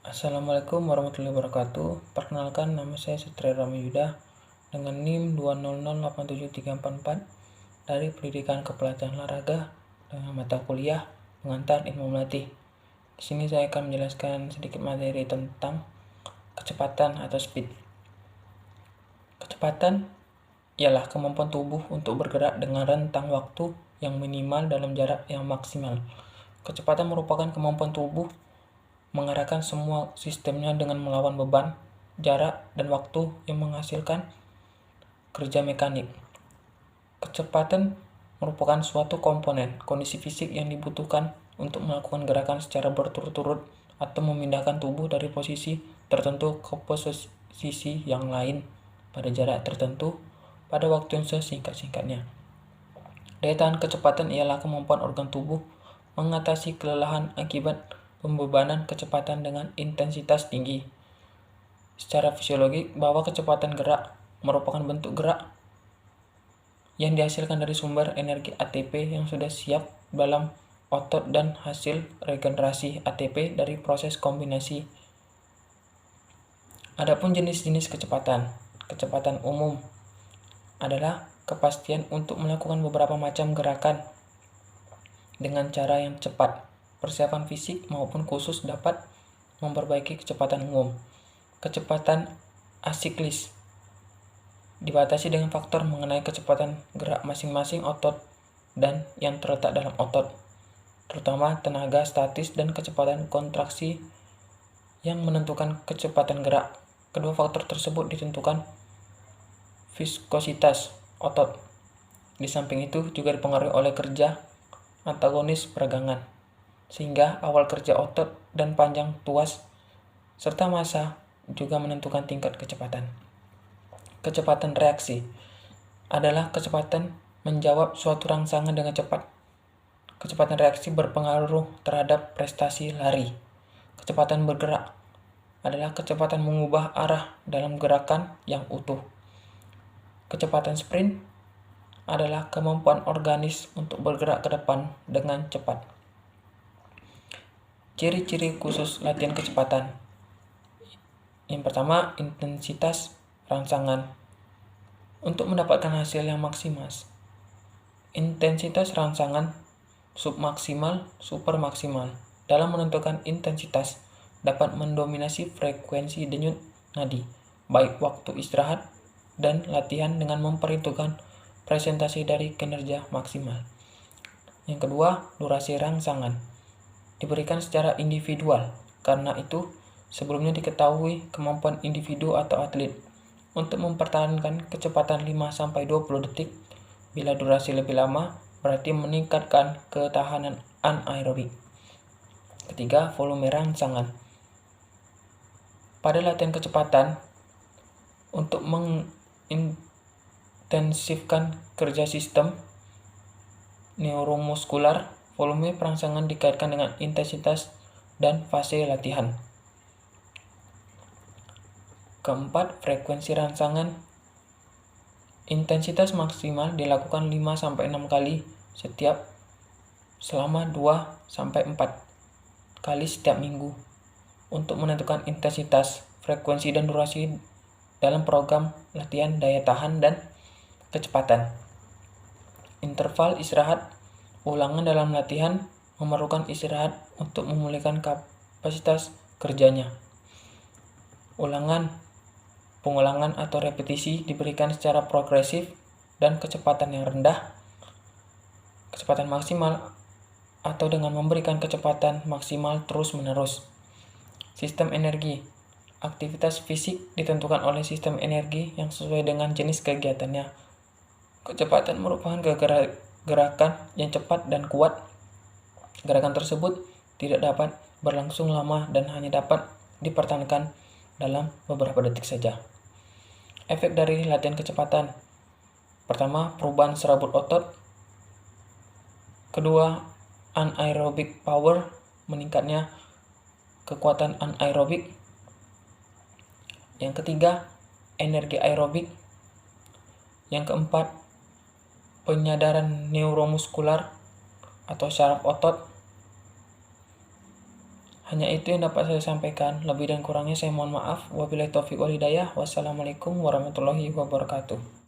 Assalamualaikum warahmatullahi wabarakatuh. Perkenalkan, nama saya Satria Ramayuda dengan NIM 2008734 dari Pendidikan Kepelatihan Olahraga dengan mata kuliah Pengantar Ilmu Melatih. Di sini saya akan menjelaskan sedikit materi tentang kecepatan atau speed. Kecepatan ialah kemampuan tubuh untuk bergerak dengan rentang waktu yang minimal dalam jarak yang maksimal. Kecepatan merupakan kemampuan tubuh mengarahkan semua sistemnya dengan melawan beban, jarak, dan waktu yang menghasilkan kerja mekanik. Kecepatan merupakan suatu komponen kondisi fisik yang dibutuhkan untuk melakukan gerakan secara berturut-turut atau memindahkan tubuh dari posisi tertentu ke posisi yang lain pada jarak tertentu pada waktu yang sesingkat-singkatnya. Daya tahan kecepatan ialah kemampuan organ tubuh mengatasi kelelahan akibat pembebanan kecepatan dengan intensitas tinggi. Secara fisiologis, bahwa kecepatan gerak merupakan bentuk gerak yang dihasilkan dari sumber energi ATP yang sudah siap dalam otot dan hasil regenerasi ATP dari proses kombinasi. Adapun jenis-jenis kecepatan. Kecepatan umum adalah kepastian untuk melakukan beberapa macam gerakan dengan cara yang cepat. Persiapan fisik maupun khusus dapat memperbaiki kecepatan umum. Kecepatan asiklis dibatasi dengan faktor mengenai kecepatan gerak masing-masing otot dan yang terletak dalam otot, terutama tenaga statis dan kecepatan kontraksi yang menentukan kecepatan gerak. Kedua faktor tersebut ditentukan viskositas otot. Di samping itu juga dipengaruhi oleh kerja antagonis peragangan, sehingga awal kerja otot dan panjang tuas serta massa juga menentukan tingkat kecepatan. Kecepatan reaksi adalah kecepatan menjawab suatu rangsangan dengan cepat. Kecepatan reaksi berpengaruh terhadap prestasi lari. Kecepatan bergerak adalah kecepatan mengubah arah dalam gerakan yang utuh. Kecepatan sprint adalah kemampuan organisme untuk bergerak ke depan dengan cepat. Ciri-ciri khusus latihan kecepatan. Yang pertama, intensitas rangsangan. Untuk mendapatkan hasil yang maksimal, intensitas rangsangan submaksimal, supermaksimal. Dalam menentukan intensitas, dapat mendominasi frekuensi denyut nadi, baik waktu istirahat dan latihan dengan memperhitungkan presentasi dari kinerja maksimal. Yang kedua, durasi rangsangan diberikan secara individual. Karena itu, sebelumnya diketahui kemampuan individu atau atlet untuk mempertahankan kecepatan 5-20 detik. Bila durasi lebih lama, berarti meningkatkan ketahanan anaerobik. Ketiga, volume rangsangan. Pada latihan kecepatan, untuk mengintensifkan kerja sistem neuromuskular, volume perangsangan dikaitkan dengan intensitas dan fase latihan. Keempat, frekuensi rangsangan. Intensitas maksimal dilakukan 5-6 kali selama 2-4 kali setiap minggu. Untuk menentukan intensitas, frekuensi, dan durasi dalam program latihan daya tahan dan kecepatan. Interval istirahat. Ulangan dalam latihan memerlukan istirahat untuk memulihkan kapasitas kerjanya. Pengulangan atau repetisi diberikan secara progresif dan kecepatan yang rendah, kecepatan maksimal, atau dengan memberikan kecepatan maksimal terus-menerus. Sistem energi. Aktivitas fisik ditentukan oleh sistem energi yang sesuai dengan jenis kegiatannya. Kecepatan merupakan gerakan yang cepat dan kuat. Gerakan tersebut tidak dapat berlangsung lama dan hanya dapat dipertahankan dalam beberapa detik saja. Efek dari latihan kecepatan. Pertama, perubahan serabut otot. Kedua, anaerobic power, meningkatnya kekuatan anaerobik. Yang ketiga, energi aerobik. Yang keempat, penyadaran neuromuskular atau saraf otot. Hanya itu yang dapat saya sampaikan. Lebih dan kurangnya saya mohon maaf. Wabillahi taufiq wal hidayah. Wassalamualaikum warahmatullahi wabarakatuh.